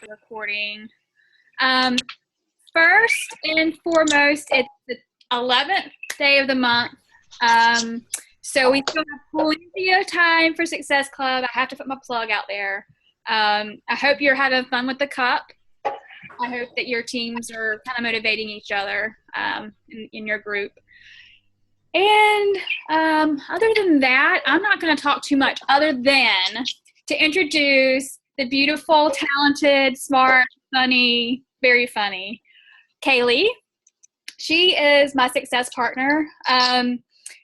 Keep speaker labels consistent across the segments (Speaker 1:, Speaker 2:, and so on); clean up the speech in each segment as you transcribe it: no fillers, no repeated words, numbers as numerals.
Speaker 1: the recording. Um, First and foremost, it's the 11th day of the month. So we still have plenty of time for Success Club. I have to put my plug out there. I hope you're having fun with the cup. I hope that your teams are kind of motivating each other in your group. And other than that, I'm not going to talk too much other than to introduce the beautiful, talented, smart, funny, very funny Kaileigh. She is my success partner.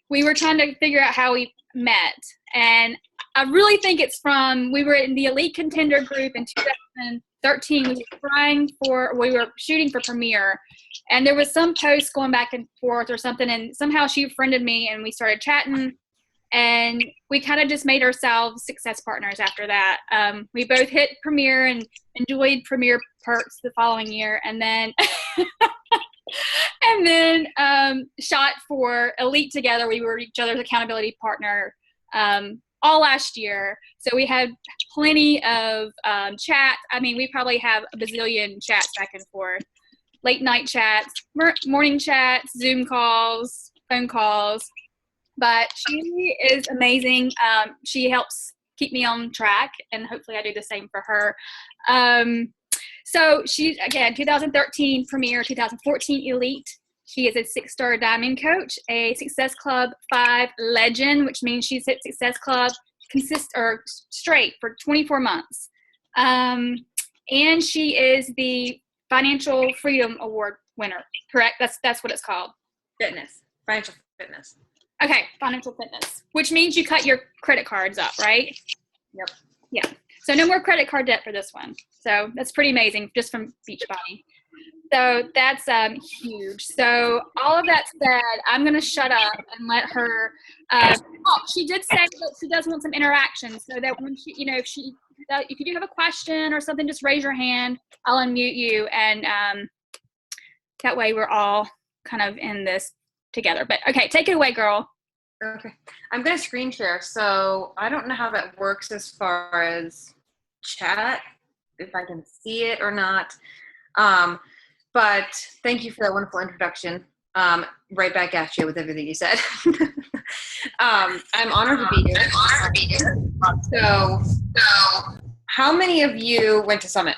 Speaker 1: We were trying to figure out how we met, and I really think it's from, we were in the elite contender group in 2013. We were shooting for premiere, and there was some post going back and forth or something, and somehow she friended me and we started chatting, and we kind of just made ourselves success partners after that. We both hit premiere and enjoyed premiere perks the following year, and then shot for elite together. We were each other's accountability partner all last year. So we had plenty of chat. I mean, we probably have a bazillion chats back and forth, late night chats, morning chats, Zoom calls, phone calls. But she is amazing. She helps keep me on track, and hopefully I do the same for her. So she's, again, 2013 Premier, 2014 Elite. She is a 6-star diamond coach, a Success Club 5 legend, which means she's hit Success Club straight for 24 months. And she is the Financial Freedom Award winner, correct? That's what it's called.
Speaker 2: Financial fitness.
Speaker 1: Okay, financial fitness, which means you cut your credit cards up, right?
Speaker 2: Yep.
Speaker 1: Yeah. So no more credit card debt for this one. So that's pretty amazing, just from Beachbody. So that's huge. So all of that said, I'm going to shut up and let her talk. She did say that she does want some interaction, so that when she, if you do have a question or something, just raise your hand. I'll unmute you, and that way we're all kind of in this together. But okay, take it away, girl.
Speaker 2: Okay, I'm going to screen share, so I don't know how that works as far as chat, if I can see it or not. But thank you for that wonderful introduction. Right back at you with everything you said. I'm honored to be here. So how many of you went to Summit?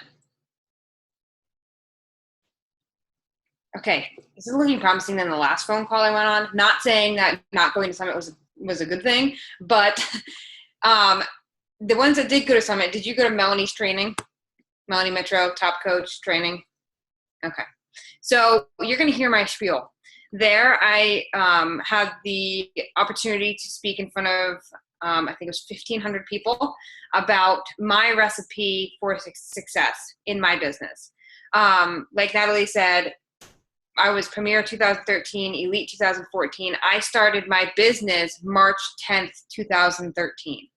Speaker 2: Okay, this is looking promising than the last phone call I went on. Not saying that not going to Summit was a good thing, but the ones that did go to Summit, did you go to Melanie's training? Melanie Metro, top coach training? Okay, so you're going to hear my spiel. There, I had the opportunity to speak in front of, I think it was 1,500 people about my recipe for success in my business. Like Natalie said, I was Premier 2013, Elite 2014. I started my business March 10th, 2013.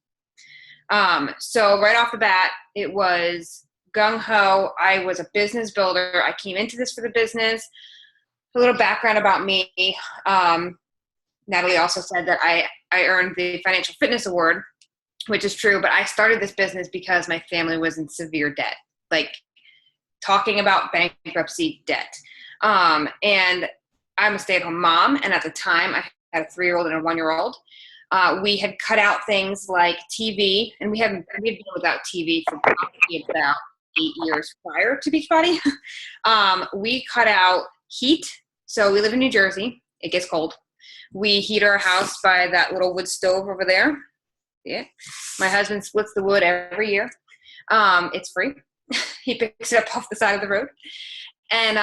Speaker 2: So right off the bat, it was gung-ho. I was a business builder. I came into this for the business. A little background about me. Natalie also said that I earned the Financial Fitness Award, which is true, but I started this business because my family was in severe debt, like talking about bankruptcy debt. And I'm a stay-at-home mom, and at the time I had a 3-year-old and a 1-year-old. We had cut out things like TV, and we had been without TV for probably about 8 years prior to Beachbody. We cut out heat. So we live in New Jersey. It gets cold. We heat our house by that little wood stove over there. Yeah. My husband splits the wood every year. It's free. He picks it up off the side of the road. And,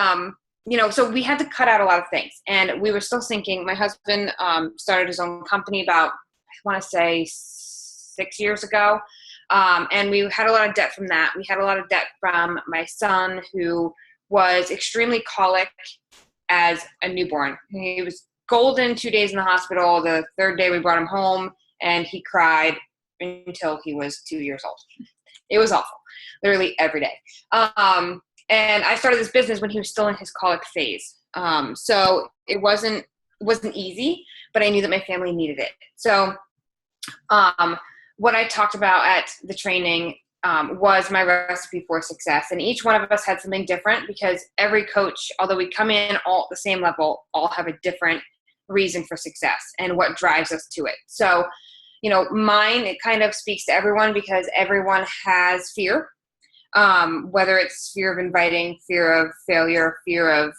Speaker 2: so we had to cut out a lot of things. And we were still thinking, my husband started his own company about, I want to say 6 years ago. And we had a lot of debt from that. We had a lot of debt from my son, who was extremely colic as a newborn. He was golden 2 days in the hospital. The third day we brought him home, and he cried until he was 2 years old. It was awful, literally every day. And I started this business when he was still in his colic phase. So it wasn't easy, but I knew that my family needed it. So what I talked about at the training was my recipe for success. And each one of us had something different because every coach, although we come in all at the same level, all have a different reason for success and what drives us to it. So, mine, it kind of speaks to everyone because everyone has fear, whether it's fear of inviting, fear of failure, fear of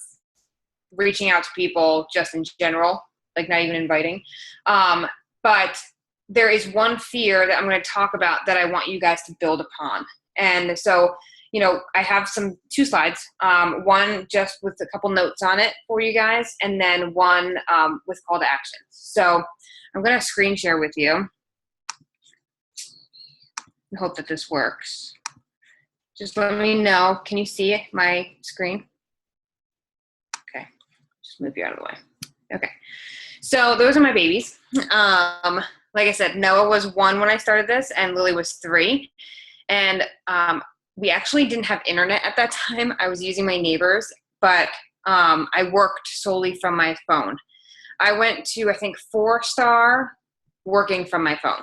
Speaker 2: reaching out to people just in general, like not even inviting. But there is one fear that I'm going to talk about that I want you guys to build upon. And so, I have two slides, one just with a couple notes on it for you guys, and then one with call to action. So I'm going to screen share with you. I hope that this works. Just let me know. Can you see my screen? Okay. Just move you out of the way. Okay. So those are my babies. Like I said, Noah was 1 when I started this, and Lily was 3. And we actually didn't have internet at that time. I was using my neighbor's, but I worked solely from my phone. I went to, I think, 4-star working from my phone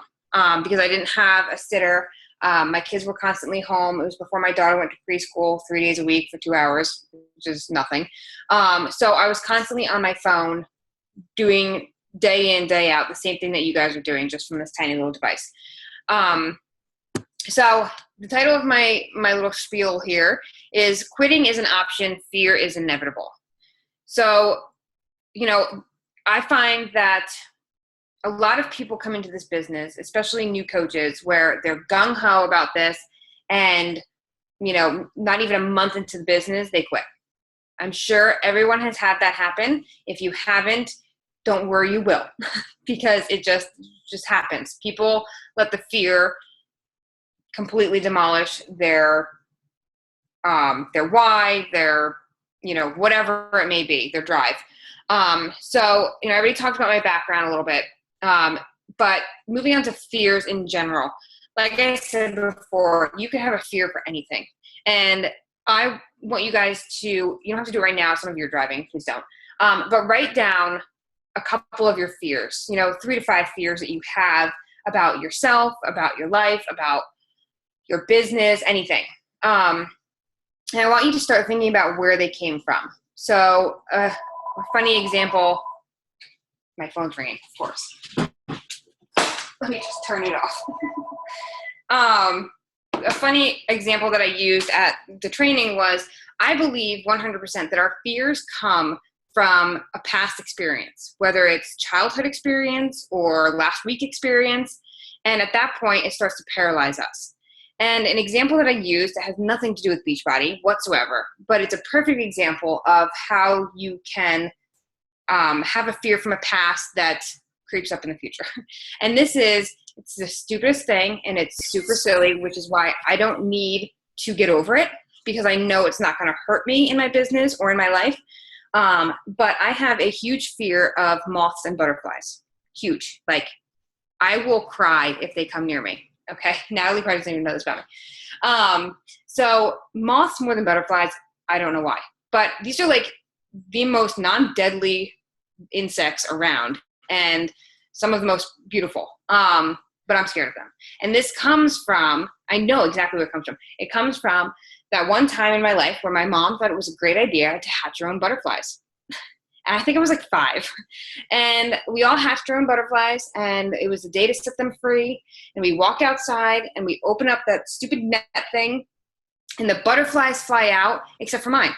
Speaker 2: because I didn't have a sitter. My kids were constantly home. It was before my daughter went to preschool 3 days a week for 2 hours, which is nothing. So I was constantly on my phone doing day in, day out, the same thing that you guys are doing just from this tiny little device. So the title of my little spiel here is Quitting is an Option, Fear is Inevitable. So, I find that a lot of people come into this business, especially new coaches, where they're gung-ho about this and, not even a month into the business, they quit. I'm sure everyone has had that happen. If you haven't, don't worry, you will, because it just happens. People let the fear completely demolish their why, their, whatever it may be, their drive. So, I already talked about my background a little bit, but moving on to fears in general. Like I said before, you can have a fear for anything. And I want you guys to, you don't have to do it right now. Some of you are driving, please don't. But write down a couple of your fears, 3 to 5 fears that you have about yourself, about your life, about your business, anything. And I want you to start thinking about where they came from. So a funny example, my phone's ringing, of course. Let me just turn it off. A funny example that I used at the training was, I believe 100% that our fears come from a past experience, whether it's childhood experience or last week experience. And at that point, it starts to paralyze us. And an example that I used that has nothing to do with Beachbody whatsoever, but it's a perfect example of how you can have a fear from a past that creeps up in the future. And it's the stupidest thing, and it's super silly, which is why I don't need to get over it, because I know it's not going to hurt me in my business or in my life. But I have a huge fear of moths and butterflies. Huge. Like, I will cry if they come near me. Okay. Natalie probably doesn't even know this about me. So moths more than butterflies, I don't know why, but these are like the most non-deadly insects around and some of the most beautiful. But I'm scared of them. And this comes from, I know exactly where it comes from. It comes from that one time in my life where my mom thought it was a great idea to hatch her own butterflies. And I think I was like 5. And we all hatched our own butterflies, and it was a day to set them free. And we walk outside and we open up that stupid net thing, and the butterflies fly out, except for mine.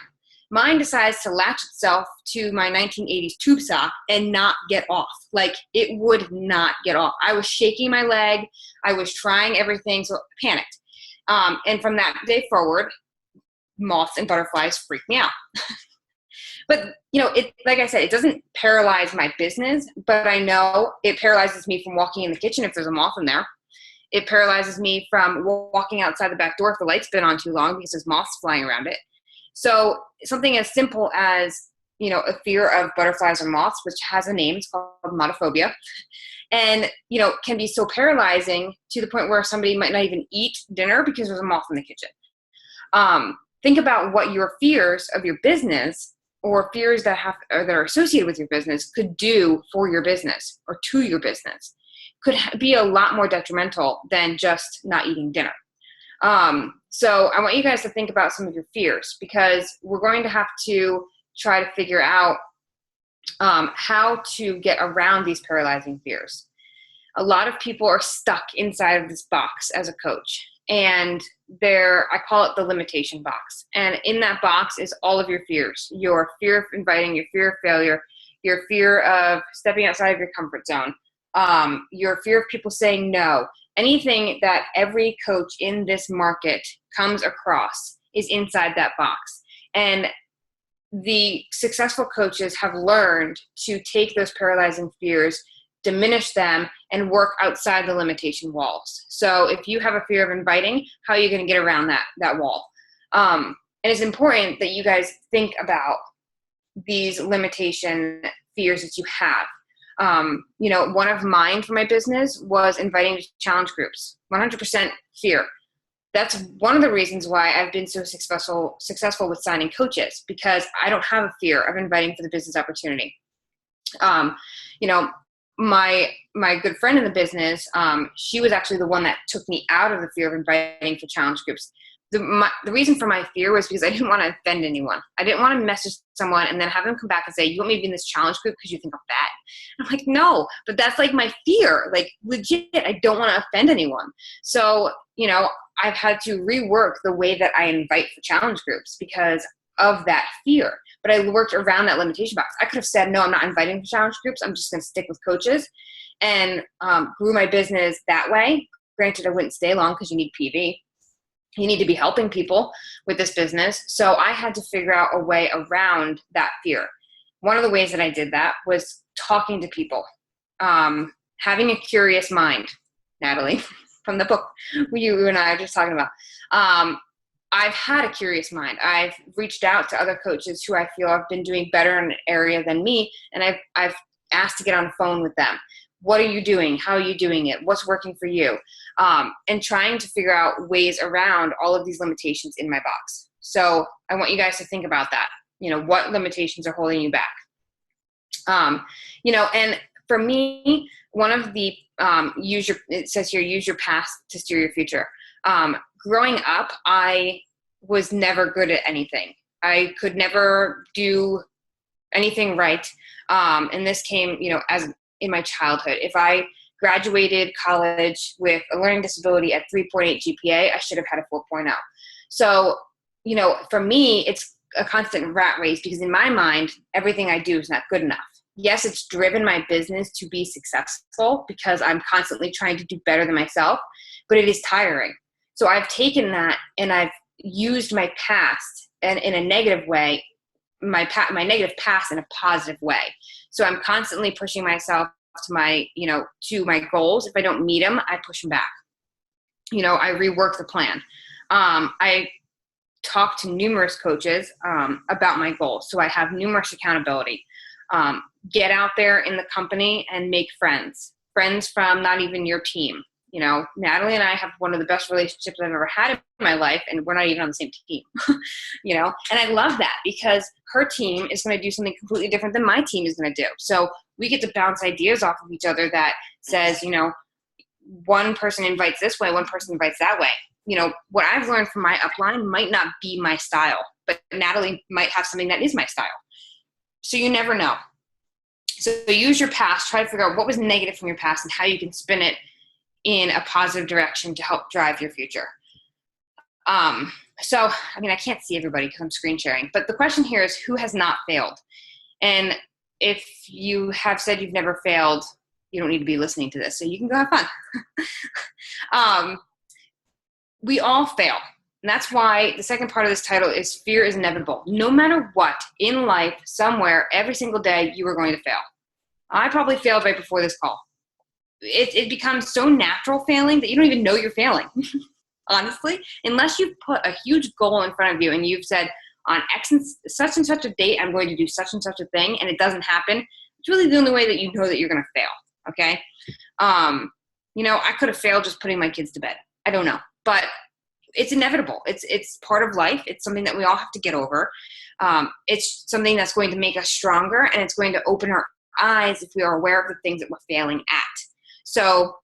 Speaker 2: Mine decides to latch itself to my 1980s tube sock and not get off. Like, it would not get off. I was shaking my leg. I was trying everything, so I panicked. And from that day forward, moths and butterflies freak me out. But, like I said, it doesn't paralyze my business, but I know it paralyzes me from walking in the kitchen if there's a moth in there. It paralyzes me from walking outside the back door if the light's been on too long because there's moths flying around it. So something as simple as, a fear of butterflies or moths, which has a name, it's called monophobia, and, can be so paralyzing to the point where somebody might not even eat dinner because there's a moth in the kitchen. Think about what your fears of your business or fears that are associated with your business could do for your business or to your business. Could be a lot more detrimental than just not eating dinner. So I want you guys to think about some of your fears, because we're going to have to try to figure out how to get around these paralyzing fears. A lot of people are stuck inside of this box as a coach, and I call it the limitation box. And in that box is all of your fears: your fear of inviting, your fear of failure, your fear of stepping outside of your comfort zone, your fear of people saying no. Anything that every coach in this market comes across is inside that box. And the successful coaches have learned to take those paralyzing fears, diminish them, and work outside the limitation walls. So if you have a fear of inviting, how are you going to get around that wall? And it's important that you guys think about these limitation fears that you have. One of mine for my business was inviting to challenge groups. 100% fear. That's one of the reasons why I've been so successful with signing coaches, because I don't have a fear of inviting for the business opportunity. My good friend in the business, she was actually the one that took me out of the fear of inviting for challenge groups. The reason for my fear was because I didn't want to offend anyone. I didn't want to message someone and then have them come back and say, you want me to be in this challenge group because you think I'm fat? And I'm like, no, but that's like my fear. Like, legit, I don't want to offend anyone. So, I've had to rework the way that I invite for challenge groups because of that fear. But I worked around that limitation box. I could have said, no, I'm not inviting for challenge groups. I'm just going to stick with coaches, and grew my business that way. Granted, I wouldn't stay long because you need PV. You need to be helping people with this business. So I had to figure out a way around that fear. One of the ways that I did that was talking to people, having a curious mind. Natalie, from the book you and I are just talking about. I've had a curious mind. I've reached out to other coaches who I feel have been doing better in an area than me, and I've asked to get on the phone with them. What are you doing? How are you doing it? What's working for you? And trying to figure out ways around all of these limitations in my box. So I want you guys to think about that. What limitations are holding you back? And for me, one of the it says here, use your past to steer your future. Growing up, I was never good at anything. I could never do anything right. And this came, as in my childhood. If I graduated college with a learning disability at 3.8 GPA, I should have had a 4.0. So, for me, it's a constant rat race, because in my mind, everything I do is not good enough. Yes, it's driven my business to be successful because I'm constantly trying to do better than myself, but it is tiring. So I've taken that and I've used my past, and in a negative way, my negative past in a positive way. So I'm constantly pushing myself to my goals. If I don't meet them, I push them back. I rework the plan. I talk to numerous coaches about my goals. So I have numerous accountability. Get out there in the company and make friends from not even your team. Natalie and I have one of the best relationships I've ever had in my life, and we're not even on the same team, and I love that, because her team is going to do something completely different than my team is going to do. So we get to bounce ideas off of each other that says, one person invites this way, one person invites that way. What I've learned from my upline might not be my style, but Natalie might have something that is my style. So you never know. So use your past, try to figure out what was negative from your past and how you can spin it in a positive direction to help drive your future. So, I can't see everybody because I'm screen sharing, but the question here is, who has not failed? And if you have said you've never failed, you don't need to be listening to this, so you can go have fun. We all fail. And that's why the second part of this title is fear is inevitable. No matter what in life, somewhere, every single day, you are going to fail. I probably failed right before this call. It becomes so natural failing that you don't even know you're failing, honestly, unless you've put a huge goal in front of you and you've said, on X and such a date, I'm going to do such and such a thing, and it doesn't happen. It's really the only way that you know that you're going to fail, okay? I could have failed just putting my kids to bed. I don't know, but it's inevitable. It's part of life. It's something that we all have to get over. It's something that's going to make us stronger, and it's going to open our eyes if we are aware of the things that we're failing at. So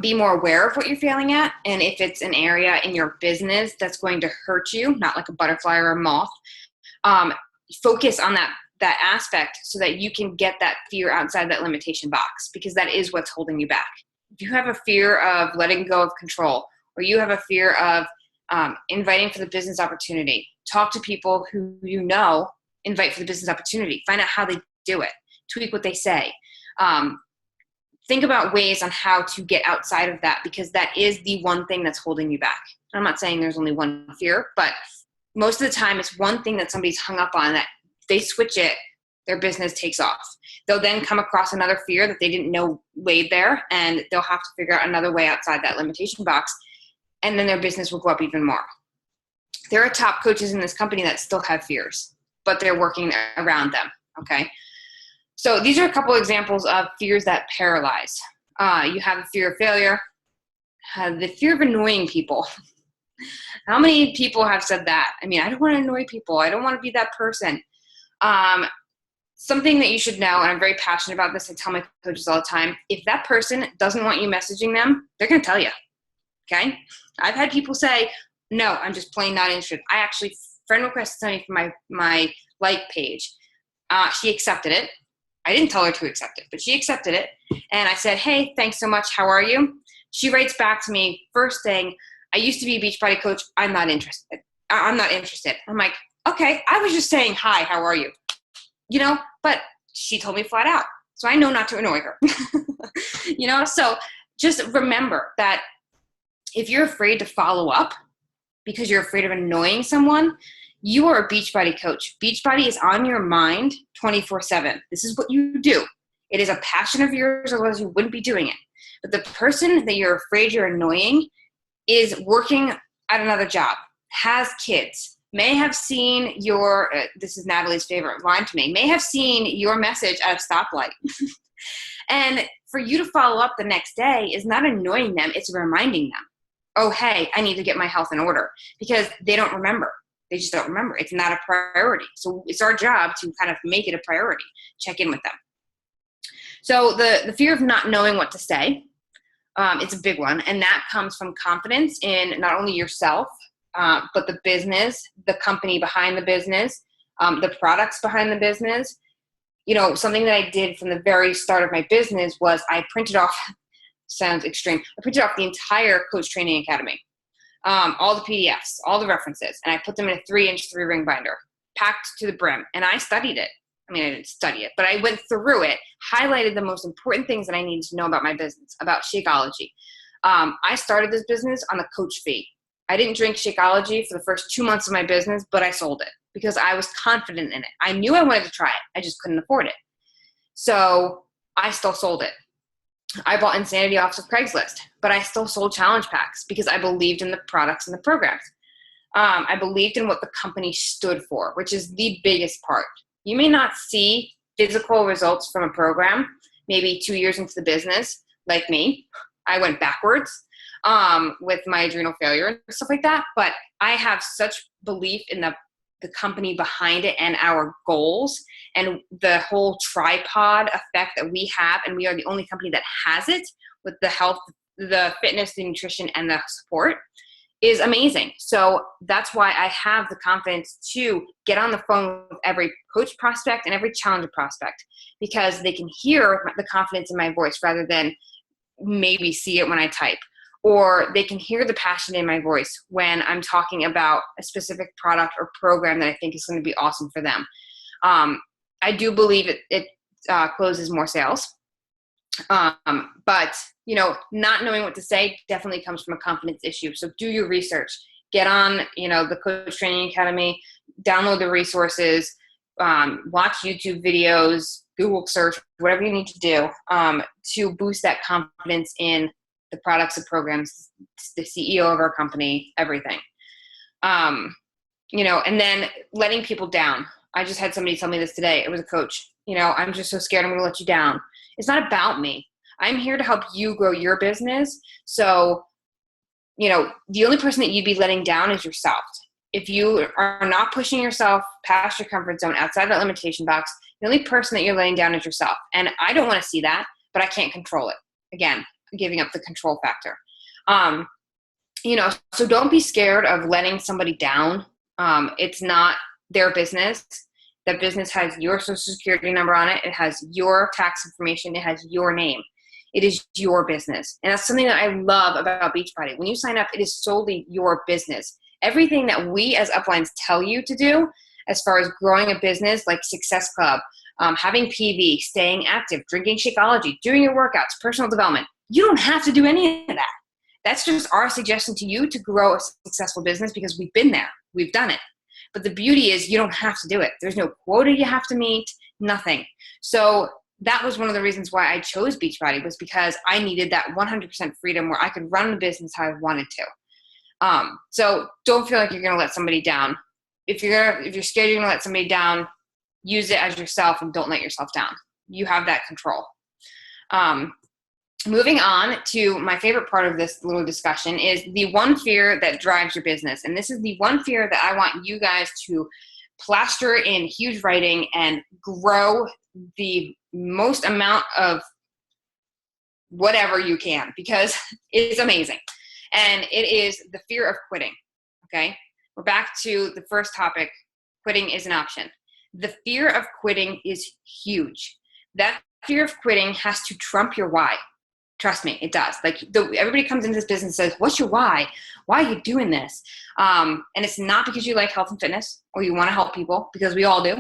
Speaker 2: be more aware of what you're failing at. And if it's an area in your business that's going to hurt you, not like a butterfly or a moth, focus on that aspect so that you can get that fear outside that limitation box, because that is what's holding you back. If you have a fear of letting go of control, or you have a fear of inviting for the business opportunity, talk to people who you know invite for the business opportunity. Find out how they do it. Tweak what they say. Think about ways on how to get outside of that, because that is the one thing that's holding you back. I'm not saying there's only one fear, but most of the time it's one thing that somebody's hung up on that they switch it, their business takes off. They'll then come across another fear that they didn't know laid there, and they'll have to figure out another way outside that limitation box, and then their business will go up even more. There are top coaches in this company that still have fears, but they're working around them, okay? So these are a couple examples of fears that paralyze. You have the fear of failure, the fear of annoying people. How many people have said that? I mean, I don't want to annoy people. I don't want to be that person. Something that you should know, and I'm very passionate about this, I tell my coaches all the time, if that person doesn't want you messaging them, they're going to tell you, okay? I've had people say, no, I'm just plain not interested. I actually, friend requested something from my like page. She accepted it. I didn't tell her to accept it, but she accepted it. And I said, hey, thanks so much. How are you? She writes back to me, first thing, I used to be a Beachbody coach. I'm not interested. I'm not interested. I'm like, okay, I was just saying, hi, how are you? But she told me flat out. So I know not to annoy her. So just remember that if you're afraid to follow up because you're afraid of annoying someone, you are a Beachbody coach. Beachbody is on your mind 24/7. This is what you do. It is a passion of yours, otherwise you wouldn't be doing it. But the person that you're afraid you're annoying is working at another job, has kids, may have seen your, this is Natalie's favorite line to me, may have seen your message at a stoplight. And for you to follow up the next day is not annoying them, it's reminding them, oh, hey, I need to get my health in order, because they don't remember. They just don't remember. It's not a priority. So it's our job to kind of make it a priority, check in with them. So the fear of not knowing what to say, it's a big one. And that comes from confidence in not only yourself, but the business, the company behind the business, the products behind the business. Something that I did from the very start of my business was I printed off, sounds extreme, I printed off the entire Coach Training Academy, all the PDFs, all the references, and I put them in a 3-inch 3-ring binder, packed to the brim, and I studied it. I mean, I didn't study it, but I went through it, highlighted the most important things that I needed to know about my business, about Shakeology. I started this business on the coach fee. I didn't drink Shakeology for the first 2 months of my business, but I sold it because I was confident in it. I knew I wanted to try it. I just couldn't afford it. So I still sold it. I bought Insanity off of Craigslist, but I still sold challenge packs because I believed in the products and the programs. I believed in what the company stood for, which is the biggest part. You may not see physical results from a program, maybe 2 years into the business, like me. I went backwards with my adrenal failure and stuff like that. But I have such belief in the company behind it and our goals and the whole tripod effect that we have. And we are the only company that has it with the health, the fitness, the nutrition, and the support is amazing. So that's why I have the confidence to get on the phone with every coach prospect and every challenger prospect, because they can hear the confidence in my voice rather than maybe see it when I type, or they can hear the passion in my voice when I'm talking about a specific product or program that I think is going to be awesome for them. I do believe it closes more sales. But not knowing what to say definitely comes from a confidence issue. So do your research, get on, the Coach Training Academy, download the resources, watch YouTube videos, Google search, whatever you need to do, to boost that confidence in the products and programs, the CEO of our company, everything. And then letting people down. I just had somebody tell me this today. It was a coach. I'm just so scared I'm going to let you down. It's not about me. I'm here to help you grow your business. So, the only person that you'd be letting down is yourself. If you are not pushing yourself past your comfort zone, outside that limitation box, the only person that you're letting down is yourself. And I don't want to see that, but I can't control it. Again, giving up the control factor. So don't be scared of letting somebody down. It's not their business. That business has your social security number on it. It has your tax information. It has your name. It is your business. And that's something that I love about Beachbody. When you sign up, it is solely your business. Everything that we as uplines tell you to do as far as growing a business like Success Club, having PV, staying active, drinking Shakeology, doing your workouts, personal development, you don't have to do any of that. That's just our suggestion to you to grow a successful business because we've been there. We've done it. But the beauty is you don't have to do it. There's no quota you have to meet, nothing. So that was one of the reasons why I chose Beachbody, was because I needed that 100% freedom where I could run the business how I wanted to. So don't feel like you're going to let somebody down. If you're scared you're going to let somebody down, use it as yourself and don't let yourself down. You have that control. Moving on to my favorite part of this little discussion is the one fear that drives your business. And this is the one fear that I want you guys to plaster in huge writing and grow the most amount of whatever you can, because it's amazing. And it is the fear of quitting. Okay. We're back to the first topic. Quitting is an option. The fear of quitting is huge. That fear of quitting has to trump your why. Trust me, it does. Like everybody comes into this business and says, what's your why? Why are you doing this? And it's not because you like health and fitness or you want to help people, because we all do.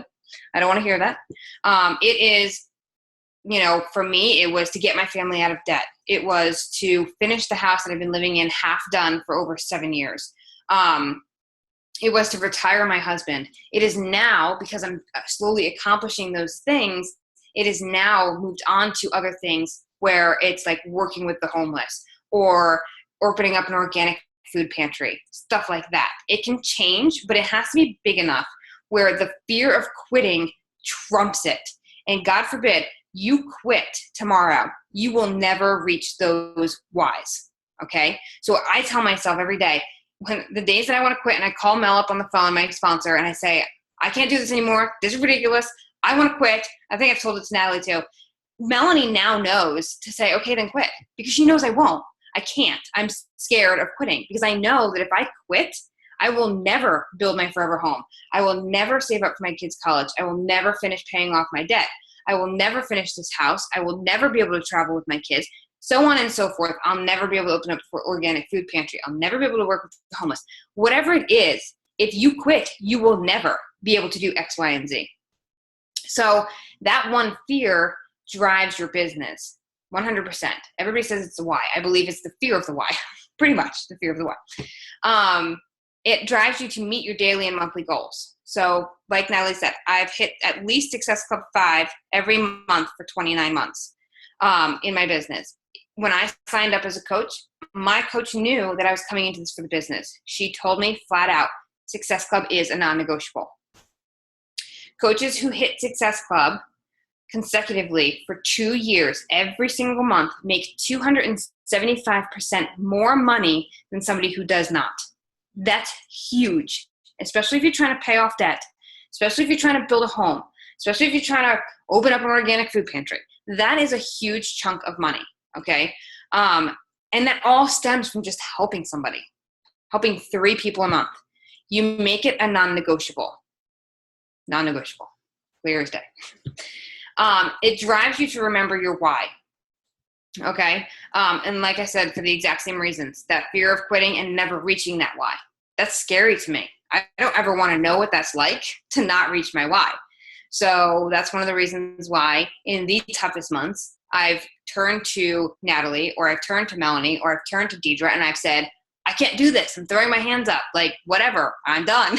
Speaker 2: I don't want to hear that. It is, for me, it was to get my family out of debt. It was to finish the house that I've been living in half done for over 7 years. It was to retire my husband. It is now, because I'm slowly accomplishing those things, it is now moved on to other things where it's like working with the homeless or opening up an organic food pantry, stuff like that. It can change, but it has to be big enough where the fear of quitting trumps it. And God forbid you quit tomorrow, you will never reach those whys. Okay. So I tell myself every day, when the days that I want to quit, and I call Mel up on the phone, my sponsor, and I say, I can't do this anymore. This is ridiculous. I want to quit. I think I've told it to Natalie too. Melanie now knows to say, okay, then quit, because she knows I won't. I can't. I'm scared of quitting because I know that if I quit, I will never build my forever home. I will never save up for my kids' college. I will never finish paying off my debt. I will never finish this house. I will never be able to travel with my kids, so on and so forth. I'll never be able to open up for organic food pantry. I'll never be able to work with the homeless. Whatever it is, if you quit, you will never be able to do X, Y, and Z. So that one fear drives your business 100%. Everybody says it's the why. I believe it's the fear of the why, pretty much the fear of the why. It drives you to meet your daily and monthly goals. So like Natalie said, I've hit at least Success Club 5 every month for 29 months in my business. When I signed up as a coach, my coach knew that I was coming into this for the business. She told me flat out, Success Club is a non-negotiable. Coaches who hit Success Club consecutively for 2 years, every single month, make 275% more money than somebody who does not. That's huge, especially if you're trying to pay off debt, especially if you're trying to build a home, especially if you're trying to open up an organic food pantry. That is a huge chunk of money, okay? And that all stems from just helping somebody, helping 3 people a month. You make it a non-negotiable. Non-negotiable, clear as day. It drives you to remember your why. Okay. And like I said, for the exact same reasons, that fear of quitting and never reaching that why. That's scary to me. I don't ever want to know what that's like to not reach my why. So that's one of the reasons why in the toughest months, I've turned to Natalie, or I've turned to Melanie, or I've turned to Deidre, and I've said, I can't do this. I'm throwing my hands up. Like, whatever, I'm done.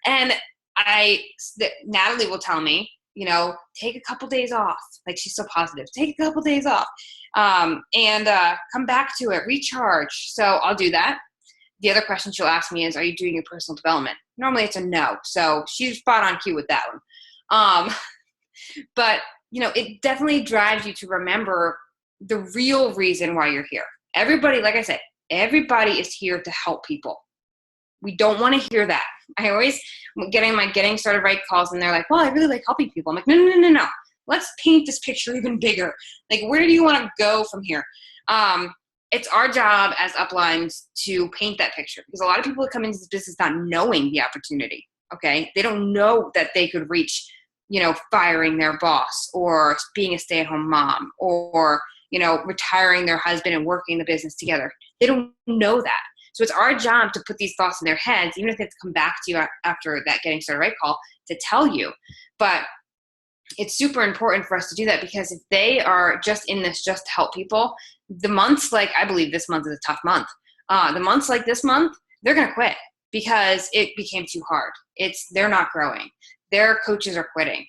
Speaker 2: And Natalie will tell me, take a couple days off. Like, she's so positive. Take a couple days off and come back to it, recharge. So I'll do that. The other question she'll ask me is, are you doing your personal development? Normally it's a no. So she's spot on cue with that one. But, it definitely drives you to remember the real reason why you're here. Everybody, like I said, everybody is here to help people. We don't want to hear that. I always getting my Getting Started Right calls, and they're like, well, I really like helping people. I'm like, no. Let's paint this picture even bigger. Like, where do you want to go from here? It's our job as uplines to paint that picture, because a lot of people come into this business not knowing the opportunity. Okay. They don't know that they could reach, firing their boss, or being a stay-at-home mom, or, retiring their husband and working the business together. They don't know that. So it's our job to put these thoughts in their heads, even if they have to come back to you after that Getting Started Right call to tell you. But it's super important for us to do that, because if they are just in this just to help people, the months like, I believe this month is a tough month. The months like this month, they're going to quit because it became too hard. They're not growing. Their coaches are quitting.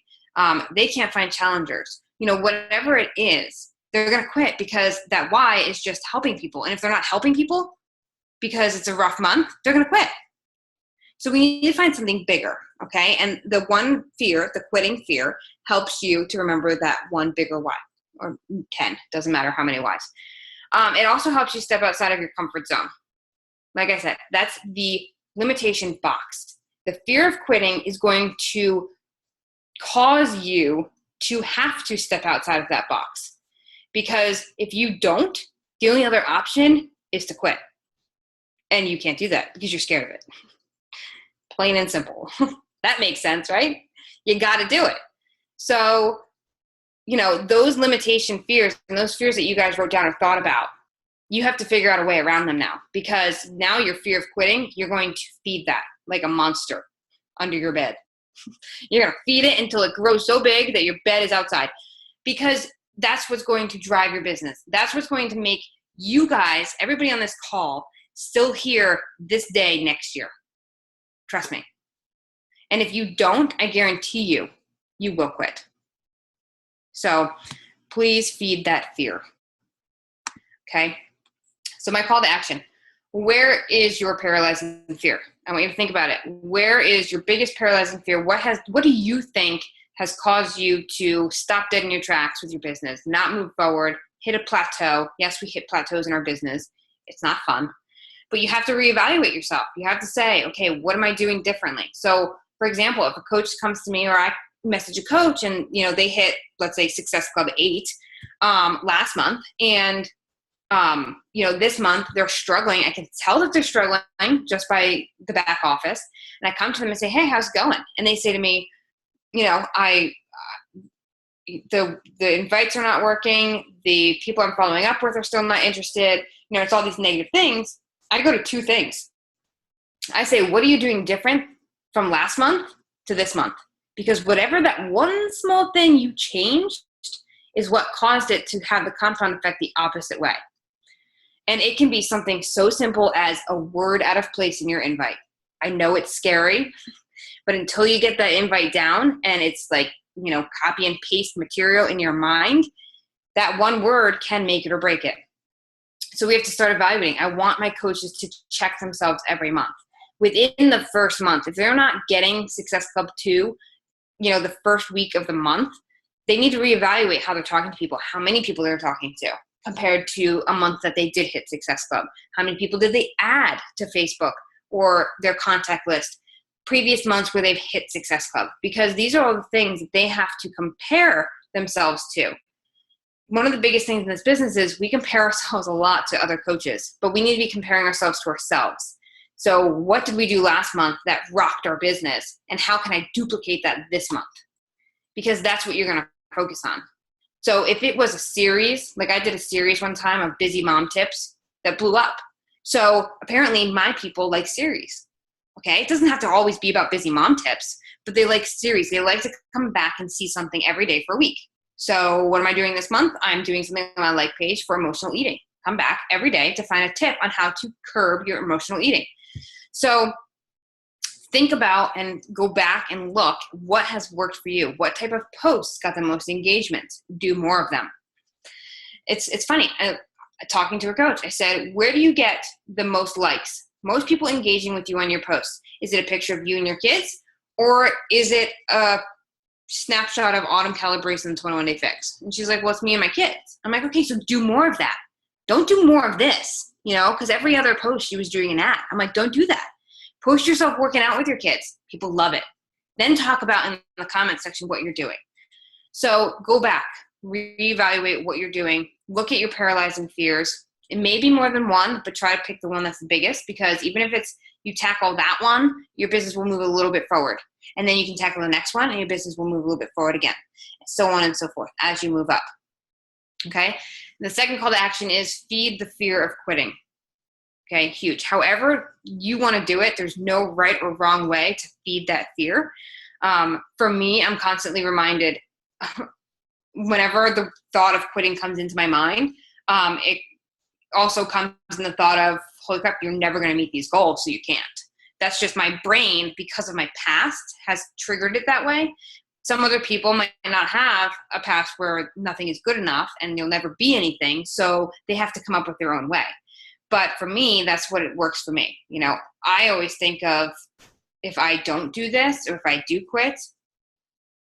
Speaker 2: They can't find challengers. Whatever it is, they're going to quit because that why is just helping people. And if they're not helping people because it's a rough month, they're going to quit. So we need to find something bigger, okay? And the one fear, the quitting fear, helps you to remember that one bigger why, or 10, doesn't matter how many whys. It also helps you step outside of your comfort zone. Like I said, that's the limitation box. The fear of quitting is going to cause you to have to step outside of that box. Because if you don't, the only other option is to quit. And you can't do that because you're scared of it. Plain and simple. That makes sense, right? You got to do it. So, those limitation fears and those fears that you guys wrote down or thought about, you have to figure out a way around them now, because now your fear of quitting, you're going to feed that like a monster under your bed. You're going to feed it until it grows so big that your bed is outside, because that's what's going to drive your business. That's what's going to make you guys, everybody on this call, still here this day next year. Trust me. And if you don't, I guarantee you, you will quit. So please feed that fear. Okay. So my call to action, where is your paralyzing fear? I want you to think about it. Where is your biggest paralyzing fear? What do you think has caused you to stop dead in your tracks with your business, not move forward, hit a plateau? Yes, we hit plateaus in our business. It's not fun. But you have to reevaluate yourself. You have to say, okay, what am I doing differently? So, for example, if a coach comes to me, or I message a coach and, they hit, let's say, Success Club 8 last month, and, this month they're struggling. I can tell that they're struggling just by the back office. And I come to them and say, hey, how's it going? And they say to me, the invites are not working. The people I'm following up with are still not interested. It's all these negative things. I go to two things. I say, what are you doing different from last month to this month? Because whatever that one small thing you changed is what caused it to have the compound effect the opposite way. And it can be something so simple as a word out of place in your invite. I know it's scary, but until you get that invite down and it's like, copy and paste material in your mind, that one word can make it or break it. So we have to start evaluating. I want my coaches to check themselves every month. Within the first month, if they're not getting Success Club 2, the first week of the month, they need to reevaluate how they're talking to people, how many people they're talking to compared to a month that they did hit Success Club. How many people did they add to Facebook or their contact list previous months where they've hit Success Club? Because these are all the things that they have to compare themselves to. One of the biggest things in this business is we compare ourselves a lot to other coaches, but we need to be comparing ourselves to ourselves. So what did we do last month that rocked our business? And how can I duplicate that this month? Because that's what you're going to focus on. So if it was a series, like I did a series one time of busy mom tips that blew up. So apparently my people like series. Okay. It doesn't have to always be about busy mom tips, but they like series. They like to come back and see something every day for a week. So what am I doing this month? I'm doing something on my like page for emotional eating. Come back every day to find a tip on how to curb your emotional eating. So think about and go back and look what has worked for you. What type of posts got the most engagement? Do more of them. It's funny. Talking to a coach, I said, where do you get the most likes? Most people engaging with you on your posts. Is it a picture of you and your kids? Or is it a snapshot of autumn calibration 21 Day Fix? And she's like, well, it's me and my kids. I'm like, okay, so do more of that. Don't do more of this, because every other post she was doing an ad. I'm like, don't do that. Post yourself working out with your kids. People love it. Then talk about in the comment section what you're doing. So go back, reevaluate what you're doing, look at your paralyzing fears. It may be more than one, but try to pick the one that's the biggest, because even if it's you tackle that one, your business will move a little bit forward. And then you can tackle the next one and your business will move a little bit forward again. So on and so forth as you move up. Okay. The second call to action is feed the fear of quitting. Okay. Huge. However you want to do it, there's no right or wrong way to feed that fear. For me, I'm constantly reminded whenever the thought of quitting comes into my mind, it also comes in the thought of, holy crap, you're never going to meet these goals, so you can't. That's just my brain, because of my past, has triggered it that way. Some other people might not have a past where nothing is good enough and you'll never be anything, so they have to come up with their own way. But for me, that's what it works for me. You know, I always think of, if I don't do this, or if I do quit,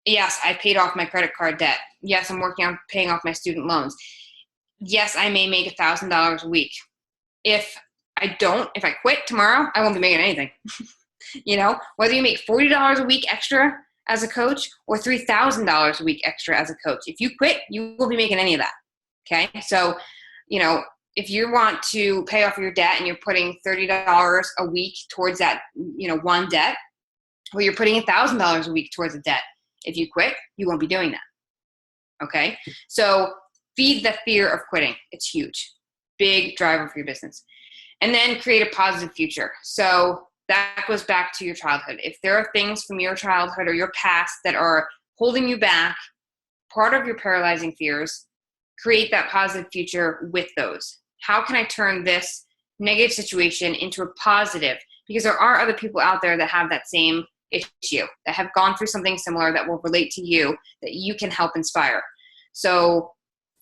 Speaker 2: yes, I paid off my credit card debt. Yes, I'm working on paying off my student loans. Yes, I may make $1,000 a week. If I quit tomorrow, I won't be making anything. You know, whether you make $40 a week extra as a coach or $3,000 a week extra as a coach, if you quit, you won't be making any of that. Okay. So, you know, if you want to pay off your debt and you're putting $30 a week towards that, you know, one debt, or you're putting $1,000 a week towards a debt, if you quit, you won't be doing that. Okay. So feed the fear of quitting. It's huge. Big driver for your business. And then create a positive future. So that goes back to your childhood. If there are things from your childhood or your past that are holding you back, part of your paralyzing fears, create that positive future with those. How can I turn this negative situation into a positive? Because there are other people out there that have that same issue, that have gone through something similar, that will relate to you, that you can help inspire. So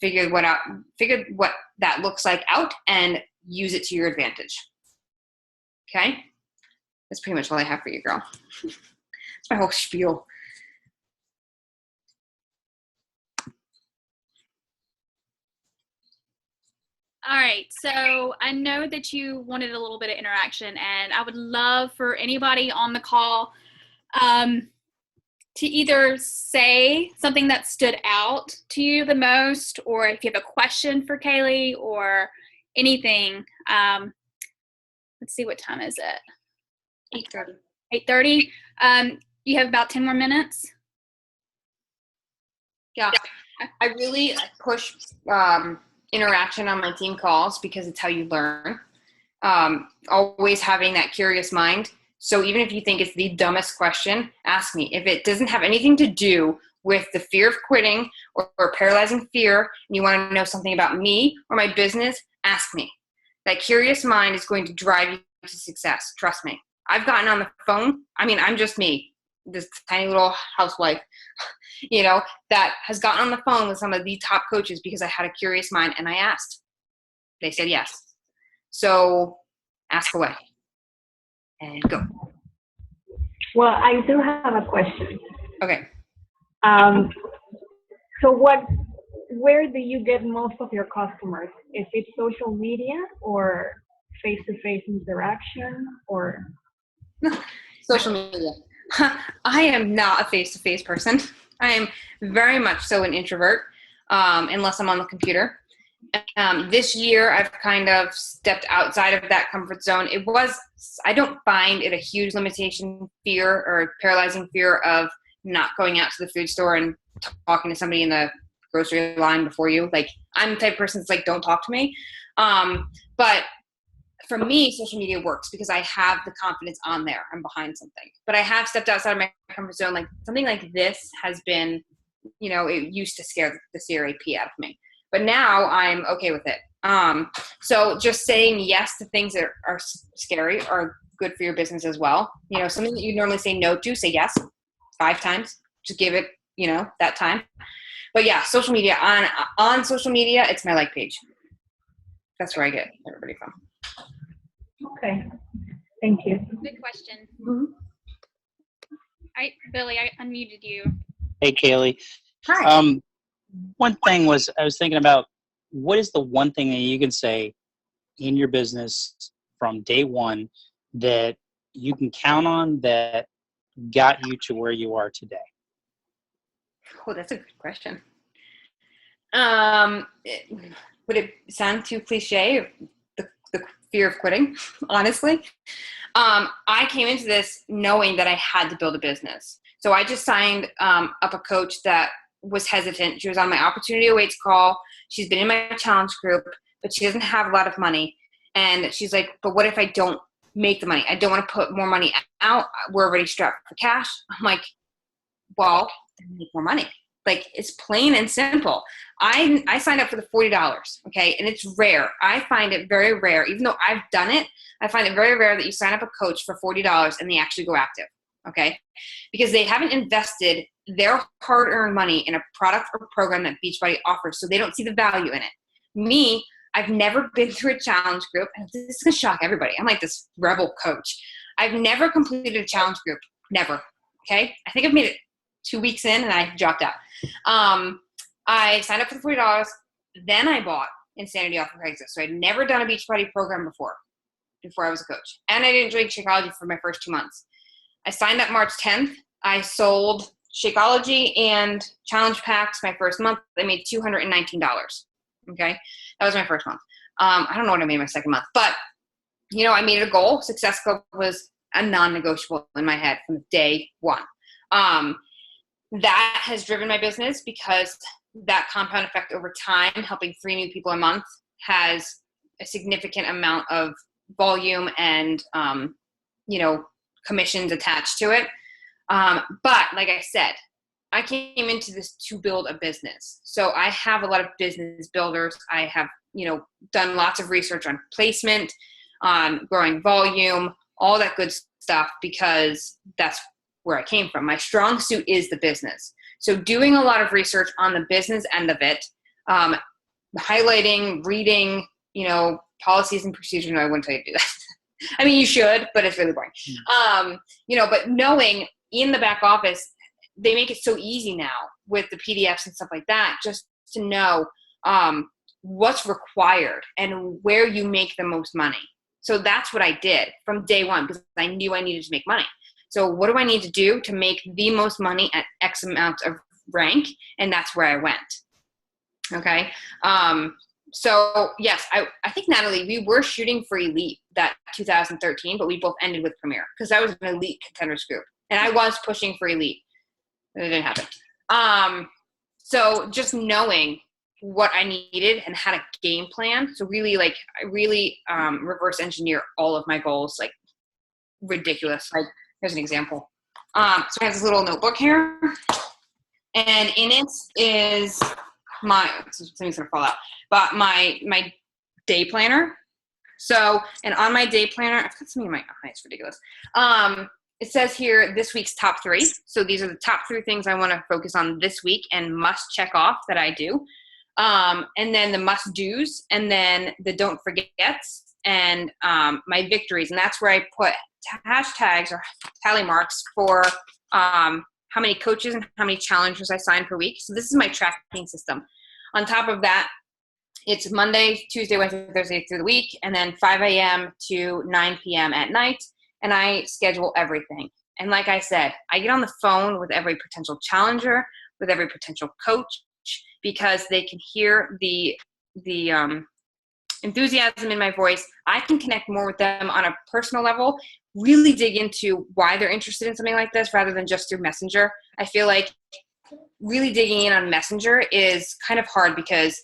Speaker 2: figure what that looks like out and use it to your advantage. Okay? That's pretty much all I have for you, girl. That's my whole spiel.
Speaker 1: All right, so I know that you wanted a little bit of interaction, and I would love for anybody on the call to either say something that stood out to you the most, or if you have a question for Kaileigh or anything. Let's see, what time is it? 8:30. 8:30. You have about 10 more minutes.
Speaker 2: Yeah, I really push interaction on my team calls because it's how you learn. Always having that curious mind. So even if you think it's the dumbest question, ask me. If it doesn't have anything to do with the fear of quitting or paralyzing fear, and you want to know something about me or my business, ask me. That curious mind is going to drive you to success. Trust me. I've gotten on the phone. I mean, I'm just me, this tiny little housewife, you know, that has gotten on the phone with some of the top coaches because I had a curious mind and I asked. They said yes. So ask away and go.
Speaker 3: Well, I do have a question.
Speaker 2: Okay.
Speaker 3: So where do you get most of your customers? Is it social media or face-to-face interaction or?
Speaker 2: Social media. I am not a face-to-face person. I am very much so an introvert, unless I'm on the computer. This year, I've kind of stepped outside of that comfort zone. I don't find it a huge limitation fear or paralyzing fear of not going out to the food store and talking to somebody in the grocery line before you. Like, I'm the type of person that's like, don't talk to me. But for me, social media works because I have the confidence on there. I'm behind something. But I have stepped outside of my comfort zone. Like, something like this has been, you know, it used to scare the CRAP out of me. But now I'm okay with it. So just saying yes to things that are scary are good for your business as well. You know, something that you normally say no to, say yes 5 times. Just give it, you know, that time. But yeah, social media. On social media, it's my like page. That's where I get everybody from.
Speaker 3: Okay. Thank you.
Speaker 1: Good question.
Speaker 2: Mm-hmm.
Speaker 1: All right, Billy, I unmuted you.
Speaker 4: Hey, Kaileigh.
Speaker 2: Hi.
Speaker 4: One thing was, I was thinking about, what is the one thing that you can say in your business from day one that you can count on that got you to where you are today?
Speaker 2: Oh, that's a good question. Would it sound too cliche? The fear of quitting, honestly. I came into this knowing that I had to build a business. So I just signed up a coach that was hesitant. She was on my opportunity awaits call. She's been in my challenge group, but she doesn't have a lot of money. And she's like, but what if I don't make the money? I don't want to put more money out. We're already strapped for cash. I'm like, well, then make more money. Like, it's plain and simple. I signed up for the $40, okay? And it's rare. I find it very rare. Even though I've done it, I find it very rare that you sign up a coach for $40 and they actually go active, okay? Because they haven't invested their hard-earned money in a product or program that Beachbody offers, so they don't see the value in it. Me, I've never been through a challenge group, and this is going to shock everybody. I'm like this rebel coach. I've never completed a challenge group, never, okay? I think I've made it 2 weeks in and I dropped out. I signed up for the $40. Then I bought Insanity off of Craigslist. So I'd never done a Beachbody program before I was a coach. And I didn't drink Shakeology for my first 2 months. I signed up March 10th. I sold Shakeology and challenge packs my first month. I made $219. Okay. That was my first month. I don't know what I made my second month, but I made it a goal. Success Club was a non-negotiable in my head from day one. That has driven my business because that compound effect over time, helping 3 new people a month, has a significant amount of volume and, commissions attached to it. But like I said, I came into this to build a business. So I have a lot of business builders. I have, done lots of research on placement, on growing volume, all that good stuff, because that's where I came from. My strong suit is the business. So doing a lot of research on the business end of it, highlighting, reading, policies and procedures. No, I wouldn't tell you to do that. I mean, you should, but it's really boring. But knowing in the back office, they make it so easy now with the PDFs and stuff like that, just to know what's required and where you make the most money. So that's what I did from day one, because I knew I needed to make money. So what do I need to do to make the most money at X amount of rank? And that's where I went. Okay. So yes, I think, Natalie, we were shooting for Elite that 2013, but we both ended with Premier because I was an Elite contenders group and I was pushing for Elite. It didn't happen. So just knowing what I needed and had a game plan. So really, I reverse engineer all of my goals, like ridiculous. Like, here's an example. So I have this little notebook here, and in it is something's gonna fall out, but my day planner. So, and on my day planner, I've got something in my eye. It's ridiculous. It says here this week's top 3. So these are the top 3 things I want to focus on this week and must check off that I do. And then the must do's, and then the don't forgets, and my victories. And that's where I put hashtags or tally marks for how many coaches and how many challengers I sign per week. So this is my tracking system. On top of that, it's Monday, Tuesday, Wednesday, Thursday through the week, and then 5 a.m. to 9 p.m. at night. And I schedule everything. And like I said, I get on the phone with every potential challenger, with every potential coach, because they can hear the enthusiasm in my voice. I can connect more with them on a personal level, really dig into why they're interested in something like this rather than just through Messenger. I feel like really digging in on Messenger is kind of hard because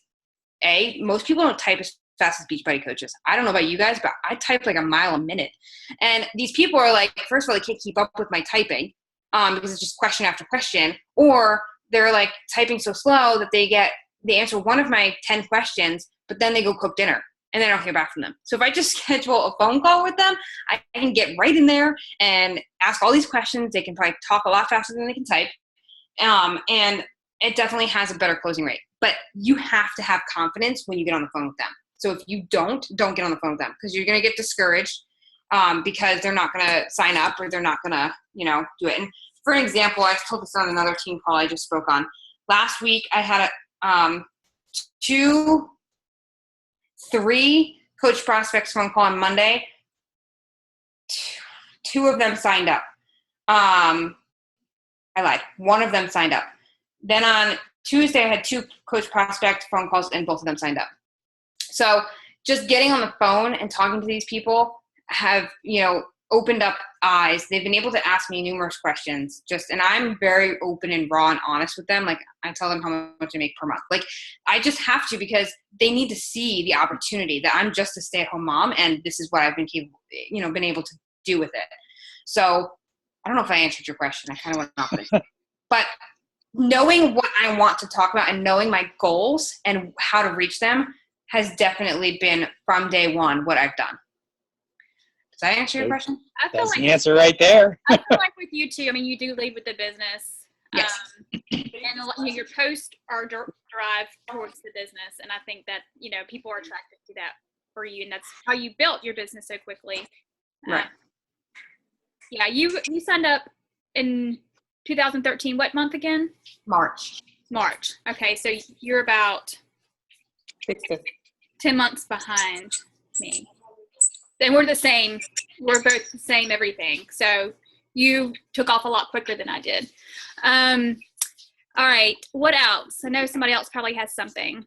Speaker 2: most people don't type as fast as Beachbody coaches. I don't know about you guys, but I type like a mile a minute. And these people are like, first of all, they can't keep up with my typing because it's just question after question, or they're like typing so slow that they answer one of my 10 questions, but then they go cook dinner and then I don't hear back from them. So if I just schedule a phone call with them, I can get right in there and ask all these questions. They can probably talk a lot faster than they can type. And it definitely has a better closing rate. But you have to have confidence when you get on the phone with them. So if you don't get on the phone with them because you're going to get discouraged because they're not going to sign up or they're not going to, do it. And for an example, I told this on another team call I just spoke on. Last week, I had 3 coach prospects phone call on Monday. 2 of them signed up. I lied. 1 of them signed up. Then on Tuesday, I had 2 coach prospect phone calls, and both of them signed up. So just getting on the phone and talking to these people have, opened up eyes. They've been able to ask me numerous questions, and I'm very open and raw and honest with them. Like, I tell them how much I make per month. Like, I just have to, because they need to see the opportunity that I'm just a stay-at-home mom, and this is what I've been able to do with it. So I don't know if I answered your question. I kind of went off it. But knowing what I want to talk about and knowing my goals and how to reach them has definitely been, from day one, what I've done. Does that answer your question?
Speaker 4: That's the answer right there.
Speaker 1: I feel like with you too, I mean, you do lead with the business.
Speaker 2: Yes.
Speaker 1: And your posts are derived towards the business. And I think that, people are attracted to that for you. And that's how you built your business so quickly.
Speaker 2: Right.
Speaker 1: Yeah. You signed up in 2013. What month again?
Speaker 2: March.
Speaker 1: Okay. So you're about 10 months behind me. And we're the same. We're both the same everything. So you took off a lot quicker than I did. All right. What else? I know somebody else probably has something.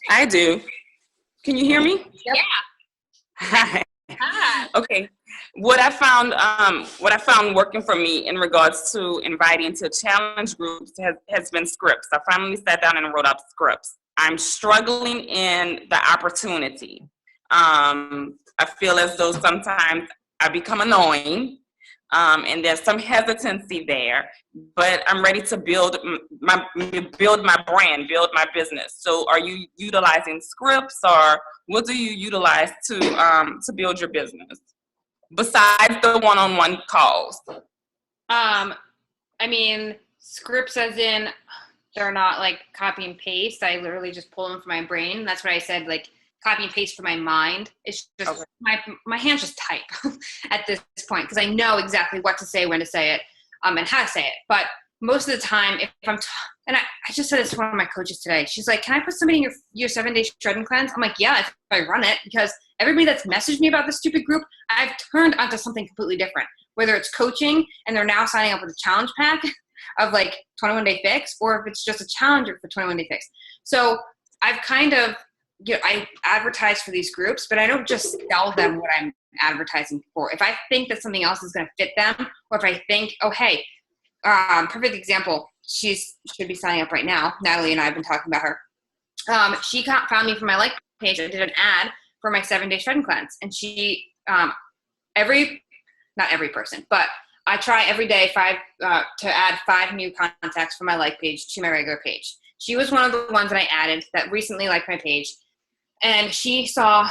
Speaker 5: I do. Can you hear me?
Speaker 1: Yep.
Speaker 5: Hi.
Speaker 1: Hi.
Speaker 5: Okay. What I found working for me in regards to inviting to challenge groups has been scripts. I finally sat down and wrote out scripts. I'm struggling in the opportunity. I feel as though sometimes I become annoying, and there's some hesitancy there, but I'm ready to build my brand, build my business. So are you utilizing scripts, or what do you utilize to build your business besides the one-on-one calls?
Speaker 2: I mean, scripts as in, they're not like copy and paste. I literally just pull them from my brain. That's what I said, like copy and paste from my mind. It's just okay. My hands just type at this point, because I know exactly what to say, when to say it, and how to say it. But most of the time, if I'm and I just said this to one of my coaches today. She's like, "Can I put somebody in your 7-day shred and cleanse?" I'm like, "Yeah, if I run it," because everybody that's messaged me about this stupid group, I've turned onto something completely different. Whether it's coaching and they're now signing up with a challenge pack of like 21-day fix, or if it's just a challenger for 21-day fix. So I've kind of, I advertise for these groups, but I don't just sell them what I'm advertising for. If I think that something else is going to fit them, or if I think, oh, hey, perfect example, she should be signing up right now. Natalie and I have been talking about her. She found me from my like page. I did an ad for my 7-day shred and cleanse. And she, not every person, but I try every day to add 5 new contacts from my like page to my regular page. She was one of the ones that I added that recently liked my page. And she saw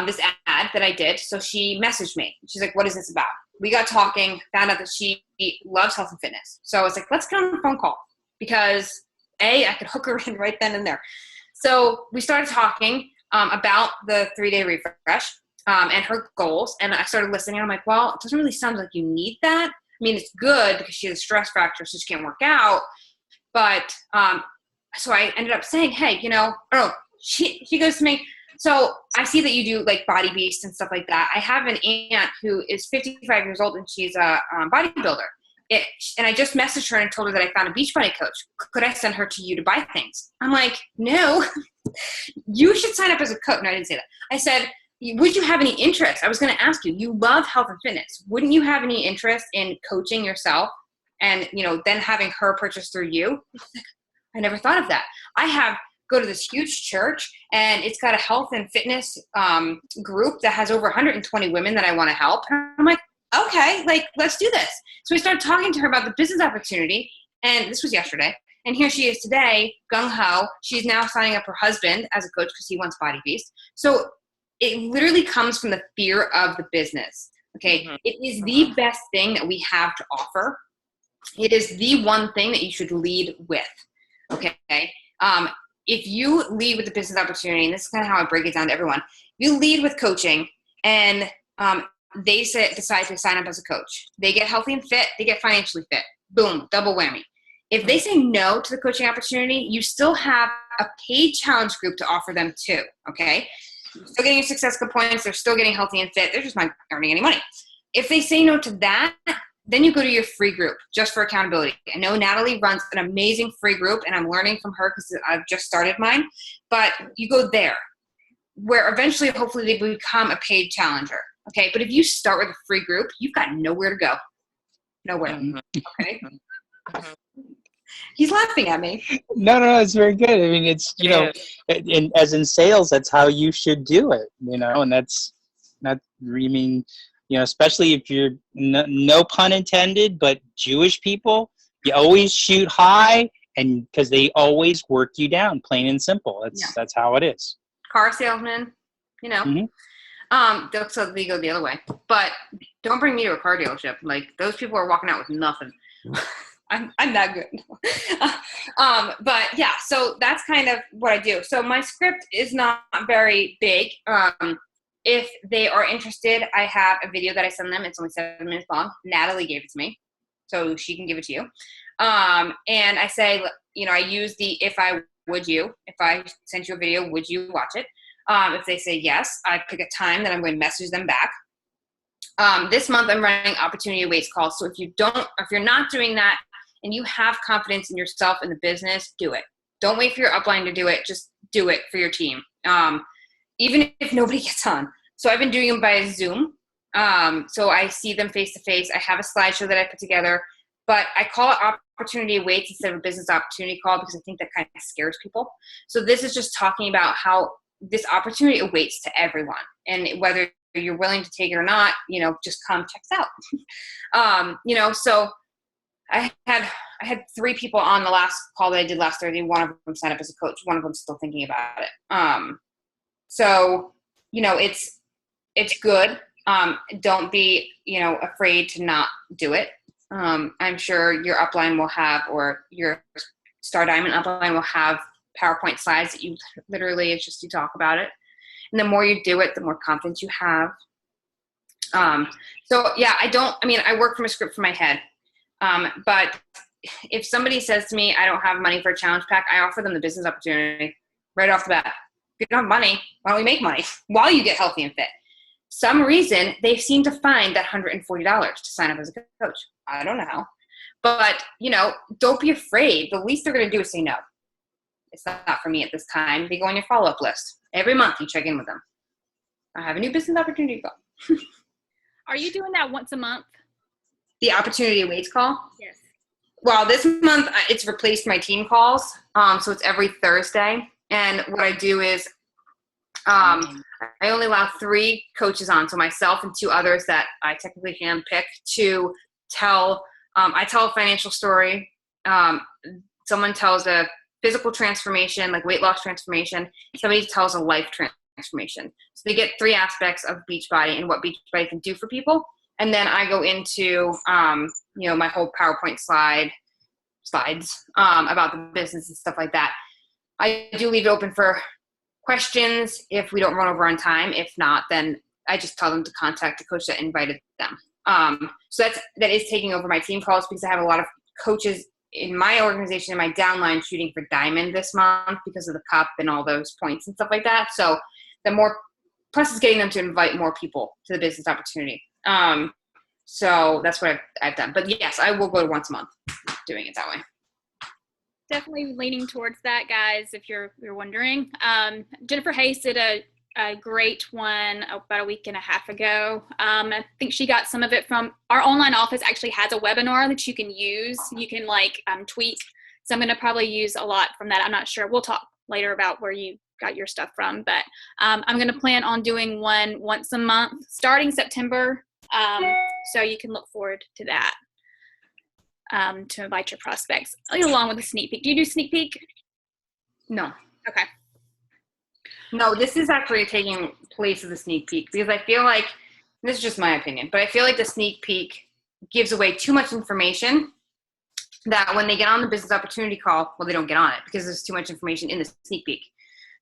Speaker 2: this ad that I did. So she messaged me. She's like, "What is this about?" We got talking, found out that she loves health and fitness. So I was like, let's get on a phone call, because I could hook her in right then and there. So we started talking about the 3-day refresh and her goals. And I started listening. I'm like, well, it doesn't really sound like you need that. I mean, it's good because she has a stress fracture, so she can't work out. But so I ended up saying, hey, she goes to me, so I see that you do like Body Beast and stuff like that. I have an aunt who is 55 years old, and she's a bodybuilder. And I just messaged her and told her that I found a Beachbody coach. Could I send her to you to buy things? I'm like, no, you should sign up as a coach. No, I didn't say that. I said, would you have any interest? I was going to ask you, you love health and fitness. Wouldn't you have any interest in coaching yourself and, then having her purchase through you? I never thought of that. Go to this huge church, and it's got a health and fitness group that has over 120 women that I want to help. And I'm like, okay, like, let's do this. So we started talking to her about the business opportunity, and this was yesterday. And here she is today, gung-ho. She's now signing up her husband as a coach because he wants Body Beast. So it literally comes from the fear of the business, okay? Mm-hmm. It is the best thing that we have to offer. It is the one thing that you should lead with, okay? If you lead with the business opportunity, and this is kind of how I break it down to everyone, you lead with coaching, and they decide to sign up as a coach. They get healthy and fit. They get financially fit. Boom, double whammy. If they say no to the coaching opportunity, you still have a paid challenge group to offer them too, okay? You're still getting your Success Club points. They're still getting healthy and fit. They're just not earning any money. If they say no to that, then you go to your free group just for accountability. I know Natalie runs an amazing free group, and I'm learning from her because I've just started mine. But you go there, where eventually, hopefully, they become a paid challenger. Okay, but if you start with a free group, you've got nowhere to go. Nowhere. Okay. He's laughing at me.
Speaker 4: No, it's very good. I mean, it's, as in sales, that's how you should do it, and that's not, especially if you're, no pun intended, but Jewish people, you always shoot high, and because they always work you down, plain and simple. That's how it is.
Speaker 2: Car salesman,
Speaker 4: Mm-hmm.
Speaker 2: So they go the other way. But don't bring me to a car dealership. Like, those people are walking out with nothing. I'm that good. But yeah, so that's kind of what I do. So my script is not very big. If they are interested, I have a video that I send them. It's only 7 minutes long. Natalie gave it to me, so she can give it to you. And I say, I use the if I sent you a video, would you watch it? If they say yes, I pick a time that I'm going to message them back. This month I'm running opportunity awaits calls. So if you're not doing that and you have confidence in yourself and the business, do it. Don't wait for your upline to do it. Just do it for your team. Even if nobody gets on. So I've been doing them by Zoom. So I see them face to face. I have a slideshow that I put together, but I call it opportunity awaits instead of a business opportunity call because I think that kind of scares people. So this is just talking about how this opportunity awaits to everyone, and whether you're willing to take it or not, just come check us out. So I had 3 people on the last call that I did last Thursday. One of them signed up as a coach. One of them's still thinking about it. So, it's good. Don't be, afraid to not do it. I'm sure your upline will have, or your Star Diamond upline will have PowerPoint slides that it's just you talk about it. And the more you do it, the more confidence you have. So yeah, I work from a script from my head. But if somebody says to me, I don't have money for a challenge pack, I offer them the business opportunity right off the bat. If you don't have money, why don't we make money while you get healthy and fit? Some reason they seem to find that $140 to sign up as a coach. I don't know how. But, don't be afraid. The least they're going to do is say no. It's not for me at this time. They go on your follow-up list. Every month you check in with them. I have a new business opportunity call.
Speaker 1: Are you doing that once a month?
Speaker 2: The opportunity awaits call?
Speaker 1: Yes.
Speaker 2: Well, this month it's replaced my team calls. So it's every Thursday. And what I do is I only allow 3 coaches on. So myself and 2 others that I technically handpick to tell. I tell a financial story. Someone tells a physical transformation, like weight loss transformation. Somebody tells a life transformation. So they get 3 aspects of Beachbody and what Beachbody can do for people. And then I go into, my whole PowerPoint slides about the business and stuff like that. I do leave it open for questions if we don't run over on time. If not, then I just tell them to contact the coach that invited them. So that is taking over my team calls because I have a lot of coaches in my organization, in my downline, shooting for Diamond this month because of the cup and all those points and stuff like that. So plus it's getting them to invite more people to the business opportunity. So that's what I've done. But yes, I will go to once a month doing it that way.
Speaker 1: Definitely leaning towards that, guys, if you're wondering. Jennifer Hayes did a great one about a week and a half ago. I think she got some of it from our online office. Actually has a webinar that you can use. You can tweak. So I'm going to probably use a lot from that. I'm not sure. We'll talk later about where you got your stuff from, but I'm going to plan on doing one once a month starting September. So you can look forward to that. To invite your prospects along with a sneak peek. Do you do sneak peek?
Speaker 2: No.
Speaker 1: Okay.
Speaker 2: No, this is actually taking place of the sneak peek because I feel like, this is just my opinion, but I feel like the sneak peek gives away too much information that when they get on the business opportunity call, well, they don't get on it because there's too much information in the sneak peek.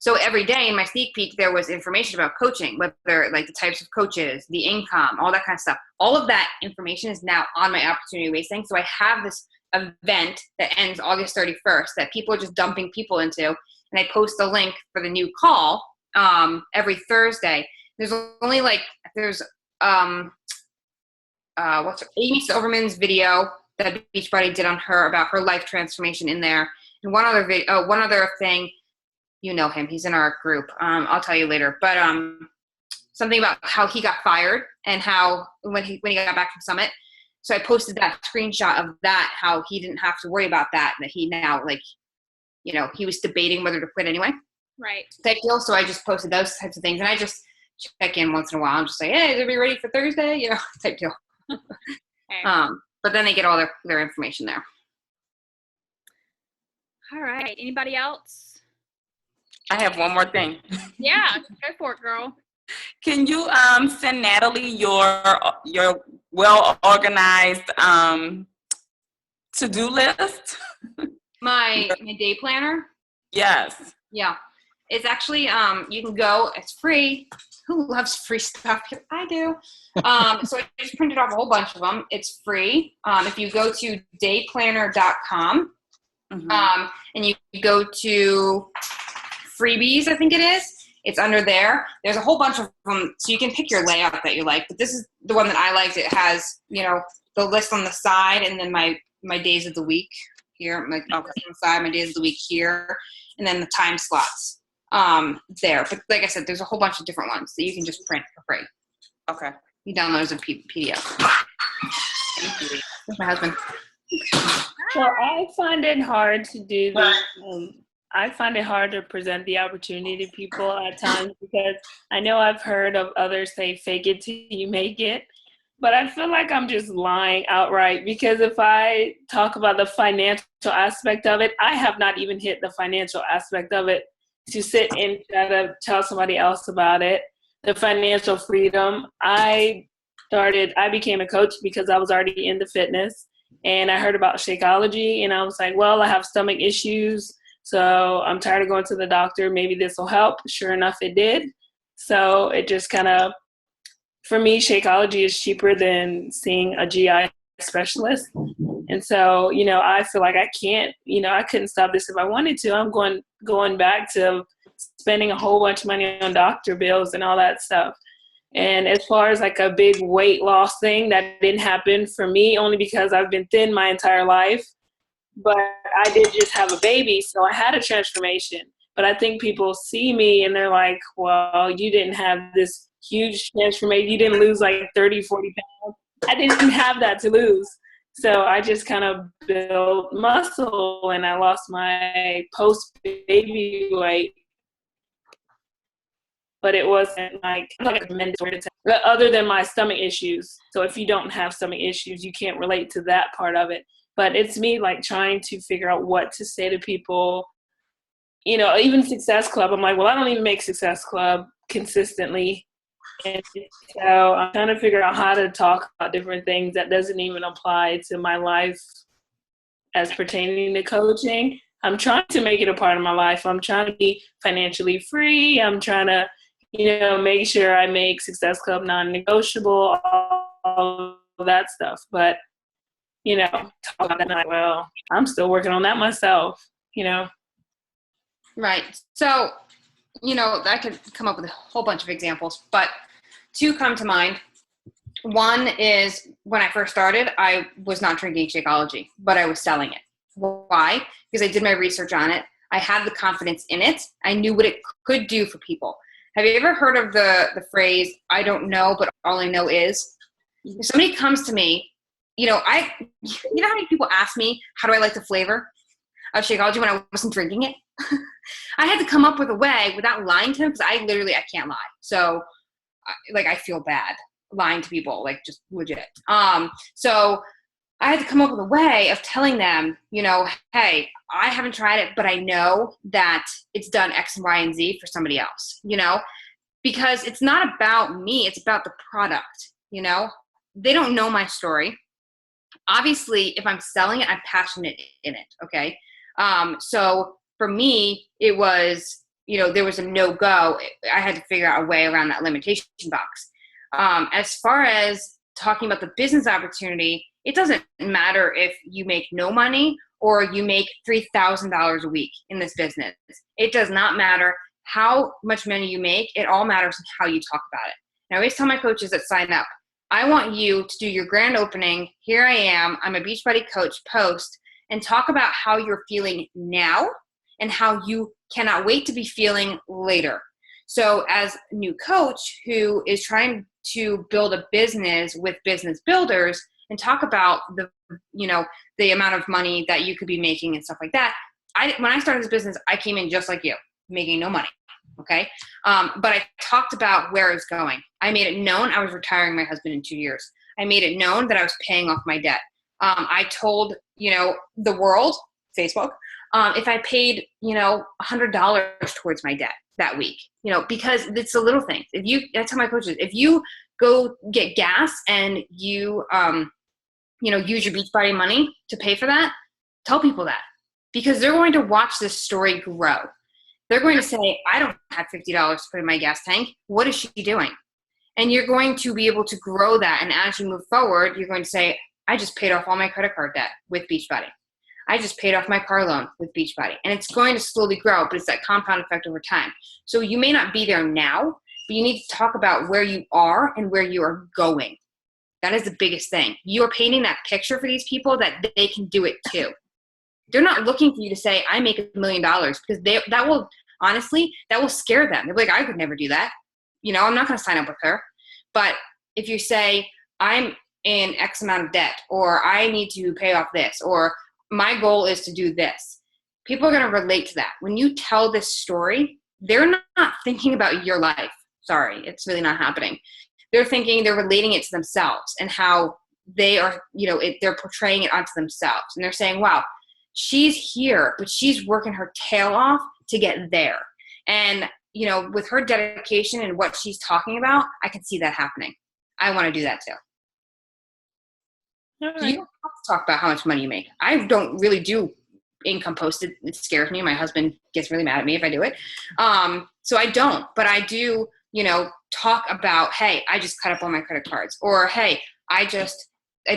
Speaker 2: So every day in my sneak peek, there was information about coaching, whether like the types of coaches, the income, all that kind of stuff. All of that information is now on my opportunity wasting. So I have this event that ends August 31st that people are just dumping people into. And I post the link for the new call every Thursday. There's only Amy Silverman's video that Beachbody did on her about her life transformation in there. And one other thing, you know him, he's in our group. I'll tell you later. But something about how he got fired and how when he got back from Summit. So I posted that screenshot of that, how he didn't have to worry about that, and that he now, like, you know, he was debating whether to quit anyway.
Speaker 1: Right.
Speaker 2: Type deal. So I just posted those types of things, and I just check in once in a while and just say, hey, is everybody ready for Thursday? You know, type deal.
Speaker 1: Okay.
Speaker 2: But then they get all their information there.
Speaker 1: All right. Anybody else?
Speaker 5: I have one more thing.
Speaker 1: Yeah, go for it, girl.
Speaker 5: Can you send Natalie your well-organized to-do list?
Speaker 2: My day planner.
Speaker 5: Yes.
Speaker 2: Yeah. It's actually, you can go, it's free. Who loves free stuff? I do. So I just printed off a whole bunch of them. It's free. If you go to dayplanner.com, and you go to freebies, I think it is, it's under there. There's a whole bunch of them, so you can pick your layout that you like. But this is the one that I liked. It has, you know, the list on the side, and then my days of the week here. My list on the side, my days of the week here, and then the time slots there. But like I said, there's a whole bunch of different ones that you can just print for free.
Speaker 5: Okay.
Speaker 2: You download as a PDF. Thank you. That's my husband.
Speaker 6: So I find it hard to do this. I find it hard to present the opportunity to people at times because I know I've heard of others say fake it till you make it, but I feel like I'm just lying outright because if I talk about the financial aspect of it, I have not even hit the financial aspect of it to sit and try to tell somebody else about it. The financial freedom. I became a coach because I was already into fitness and I heard about Shakeology and I was like, well, I have stomach issues. So I'm tired of going to the doctor. Maybe this will help. Sure enough, it did. So it just kind of, for me, Shakeology is cheaper than seeing a GI specialist. And so, you know, I feel like I can't, you know, I couldn't stop this if I wanted to. I'm going back to spending a whole bunch of money on doctor bills and all that stuff. And as far as like a big weight loss thing, that didn't happen for me only because I've been thin my entire life. But I did just have a baby, so I had a transformation. But I think people see me and they're like, well, you didn't have this huge transformation. You didn't lose like 30, 40 pounds. I didn't have that to lose. So I just kind of built muscle and I lost my post-baby weight. But it wasn't like a tremendous other than my stomach issues. So if you don't have stomach issues, you can't relate to that part of it. But it's me like trying to figure out what to say to people. You know, even Success Club, I'm like, well, I don't even make Success Club consistently. And so I'm trying to figure out how to talk about different things that doesn't even apply to my life as pertaining to coaching. I'm trying to make it a part of my life. I'm trying to be financially free. I'm trying to, you know, make sure I make Success Club non-negotiable, all that stuff. But, you know, talk about that, like, well, I'm still working on that myself, you know.
Speaker 2: Right. So, you know, I could come up with a whole bunch of examples, but two come to mind. One is when I first started, I was not drinking Shakeology, but I was selling it. Why? Because I did my research on it. I had the confidence in it. I knew what it could do for people. Have you ever heard of the phrase, I don't know, but all I know is? If somebody comes to me, you know how many people ask me, how do I like the flavor of Shakeology when I wasn't drinking it? I had to come up with a way without lying to them because I can't lie. So, like, I feel bad lying to people, like, just legit. So I had to come up with a way of telling them, you know, hey, I haven't tried it, but I know that it's done X and Y and Z for somebody else, you know, because it's not about me. It's about the product, you know. They don't know my story. Obviously, if I'm selling it, I'm passionate in it, okay? So for me, it was, you know, there was a no-go. I had to figure out a way around that limitation box. As far as talking about the business opportunity, it doesn't matter if you make no money or you make $3,000 a week in this business. It does not matter how much money you make. It all matters how you talk about it. And I always tell my coaches that sign up, I want you to do your grand opening. Here I am. I'm a Beachbody coach post and talk about how you're feeling now and how you cannot wait to be feeling later. So as a new coach who is trying to build a business with business builders and talk about the amount of money that you could be making and stuff like that. When I started this business, I came in just like you, making no money. Okay. But I talked about where I was going. I made it known I was retiring my husband in 2 years. I made it known that I was paying off my debt. I told, the world, Facebook, if I paid, $100 towards my debt that week, because it's the little things. I tell my coaches, if you go get gas and you, use your Beachbody money to pay for that, tell people that, because they're going to watch this story grow. They're going to say, I don't have $50 to put in my gas tank. What is she doing? And you're going to be able to grow that. And as you move forward, you're going to say, I just paid off all my credit card debt with Beachbody. I just paid off my car loan with Beachbody. And it's going to slowly grow, but it's that compound effect over time. So you may not be there now, but you need to talk about where you are and where you are going. That is the biggest thing. You are painting that picture for these people that they can do it too. They're not looking for you to say, I make $1 million, because that will scare them. They're like, I could never do that. I'm not going to sign up with her. But if you say, I'm in X amount of debt, or I need to pay off this, or my goal is to do this, people are going to relate to that. When you tell this story, they're not thinking about your life. Sorry, it's really not happening. They're relating it to themselves and how they are, they're portraying it onto themselves. And they're saying, wow, she's here, but she's working her tail off to get there. And, with her dedication and what she's talking about, I can see that happening. I want to do that too.
Speaker 6: All
Speaker 2: So you don't have to talk about how much money you make. I don't really do income posted. It scares me. My husband gets really mad at me if I do it. So I don't, but I do, talk about, hey, I just cut up all my credit cards, or, hey, I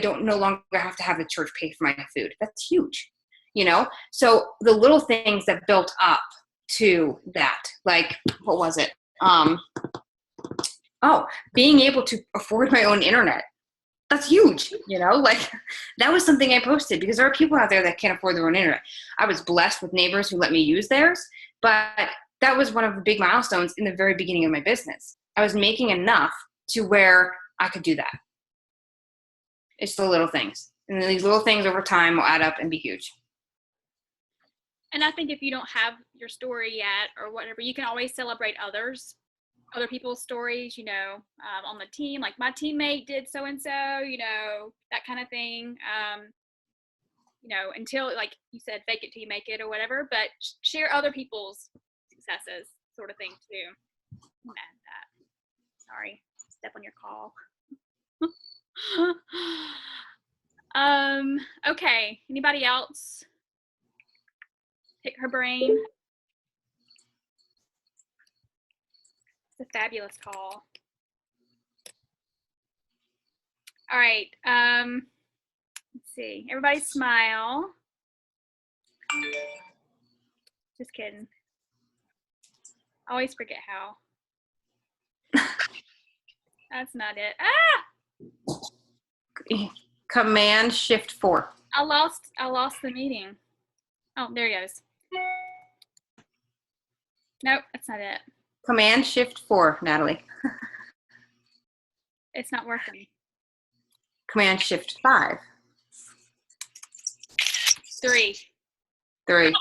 Speaker 2: don't no longer have to have the church pay for my food. That's huge, So the little things that built up to that, like, what was it? Being able to afford my own internet. That's huge, that was something I posted, because there are people out there that can't afford their own internet. I was blessed with neighbors who let me use theirs, but that was one of the big milestones in the very beginning of my business. I was making enough to where I could do that. It's the little things. And then these little things over time will add up and be huge.
Speaker 1: And I think if you don't have your story yet or whatever, you can always celebrate other people's stories, on the team, like my teammate did so-and-so, that kind of thing. Until, like you said, fake it till you make it or whatever, but share other people's successes sort of thing too. I'm mad at that. Sorry, step on your call. Okay, anybody else? Pick her brain. It's a fabulous call. All right, let's see. Everybody smile. Just kidding. I always forget how. That's not it.
Speaker 2: Command Shift 4.
Speaker 1: I lost the meeting. Oh, there he goes. Nope, that's not it.
Speaker 2: Command Shift 4, Natalie.
Speaker 1: It's not working.
Speaker 2: Command Shift 5.
Speaker 1: 3.
Speaker 2: I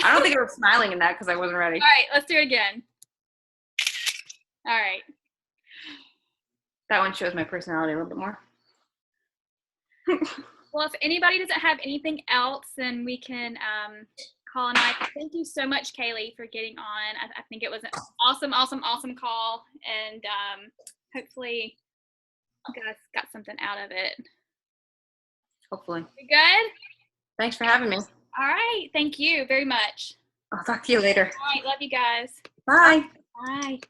Speaker 2: don't think I was smiling in that because I wasn't ready.
Speaker 1: All right, let's do it again. All right.
Speaker 2: That one shows my personality a little bit more.
Speaker 1: Well, if anybody doesn't have anything else, then we can call a night. Thank you so much, Kaileigh, for getting on. I think it was an awesome call, and hopefully you guys got something out of it.
Speaker 2: Hopefully.
Speaker 1: You good?
Speaker 2: Thanks for having me.
Speaker 1: All right. Thank you very much.
Speaker 2: I'll talk to you later.
Speaker 1: All right. Love you guys.
Speaker 2: Bye.
Speaker 1: Bye.